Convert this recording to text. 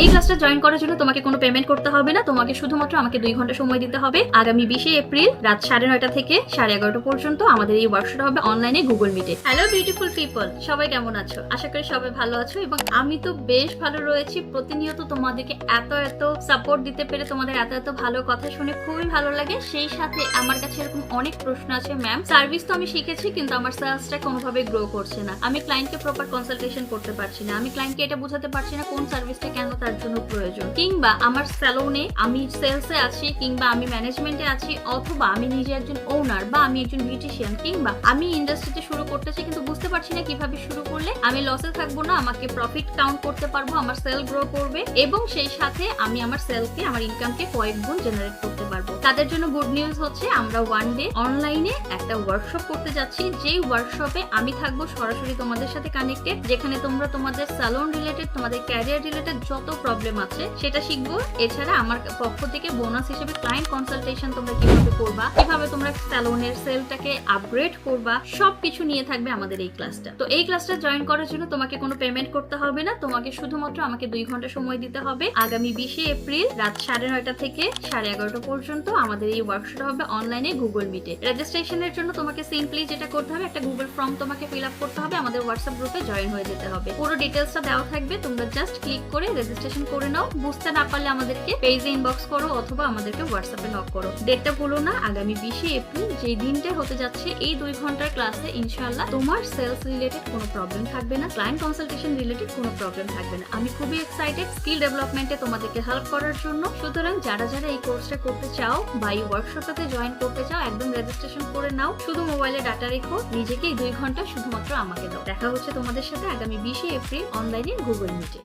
এই ক্লাসটা জয়েন করার জন্য তোমাকে কোনো পেমেন্ট করতে হবে না, তোমাকে শুধুমাত্র আমাকে 2 ঘন্টা সময় দিতে হবে। আগামী 20 এপ্রিল রাত 9:30 থেকে 11:30 পর্যন্ত আমাদের এই ওয়ার্কশপ হবে অনলাইনে গুগল মিটে। হ্যালো বিউটিফুল পিপল, সবাই কেমন আছো? আশা করি সবাই ভালো আছো এবং আমি তো বেশ ভালো রয়েছি। প্রতিনিয়ত তোমাদেরকে এত সাপোর্ট দিতে পেরে, তোমাদের এত ভালো কথা শুনে খুবই ভালো লাগে। সেই সাথে আমার কাছে এরকম অনেক প্রশ্ন আছে, ম্যাম সার্ভিস তো আমি শিখেছি কিন্তু আমার সেলসটা কোনোভাবে গ্রো করছে না, আমি ক্লায়েন্টকে প্রপার কনসালটেশন করতে পারছি না, আমি ক্লায়েন্টকে এটা বোঝাতে পারছি না কোন সার্ভিসটা কেন তার জন্য প্রয়োজন, কিংবা আমার স্যালনে আমি সেলসে আছি কিংবা আমি ম্যানেজমেন্টে আছি, অথবা আমি নিজে একজন ওনার বা আমি একজন বিউটিশিয়ান, কিংবা আমি ইন্ডাস্ট্রিতে শুরু করতে চাই কিন্তু বুঝতে পারছি না কিভাবে শুরু করলে আমি লসে থাকবো না, আমাকে প্রফিট কাউন্ট করতে পারবো, আমার সেল গ্রো করবে এবং সেই সাথে আমি আমার সেলকে, আমার ইনকামকে কয়েক গুণ জেনারেট করতে পারবো। তাদের জন্য গুড নিউজ হচ্ছে আমরা ওয়ান ডে অনলাইনে একটা ওয়ার্কশপ করতে যাচ্ছি, যেই ওয়ার্কশপে আমি থাকবো সরাসরি তোমাদের সাথে কানেক্টেড, যেখানে তোমরা তোমাদের স্যালন রিলেটেড, তোমাদের ক্যারিয়ার রিলেটেড যত প্রবলেম আছে সেটা শিখবো। এছাড়া আমার পক্ষ থেকে বোনাস হিসেবে ক্লায়েন্ট কনসালটেশন তোমরা কিভাবে করবা, কিভাবে তোমরা স্যালনের সেলটাকে আপগ্রেড করবা, সবকিছু নিয়ে থাকবে আমাদের এই ক্লাসটা। তো এই ক্লাসটা জয়েন করার জন্য তোমাকে কোনো পেমেন্ট করতে হবে না, তোমাকে শুধুমাত্র আমাকে 2 ঘন্টা সময় দিতে হবে। আগামী 20 এপ্রিল রাত 9:30 থেকে 11:30 পর্যন্ত আমাদের এই ওয়ার্কশপ হবে অনলাইনে গুগল মিটে। রেজিস্ট্রেশনের জন্য তোমাকে সিম্পলি যেটা করতে হবে, একটা গুগল ফর্ম তোমাকে ফিল আপ করতে হবে, আমাদের হোয়াটসঅ্যাপ গ্রুপে জয়েন হয়ে যেতে হবে। পুরো ডিটেলসটা দেওয়া থাকবে, তোমরা জাস্ট ক্লিক করে রেজিস্ট্রেশন করে নাও। বুঝতে না পারলে আমাদেরকে পেজে ইনবক্স করো অথবা আমাদেরকে হোয়াটসঅ্যাপে নক করো। ডেটটা ভুলো না, আগামী 20 এপ্রিল যেই দিনটা হতে যাচ্ছে এই 2 ঘন্টার ক্লাসে ইনশাআল্লাহ তোমার সেলস রিলেটেড কোনো প্রবলেম থাকবে না, ক্লায়েন্ট কনসালটেশন রিলেটেড কোনো প্রবলেম থাকবে না। আমি খুবই এক্সাইটেড স্কিল ডেভেলপমেন্টে তোমাদেরকে হেল্প করার জন্য। সুতরাং যারা এই কোর্সটা করতে চাও বা এই ওয়ার্কশপটাতে জয়েন করতে চাও, একদম রেজিস্ট্রেশন করে নাও। শুধু মোবাইলে ডাটা রেখো, নিজেকে 2 ঘন্টা শুধুমাত্র আমাকে দাও। দেখা হচ্ছে তোমাদের সাথে আগামী 20 এপ্রিল অনলাইনে গুগল মিটে।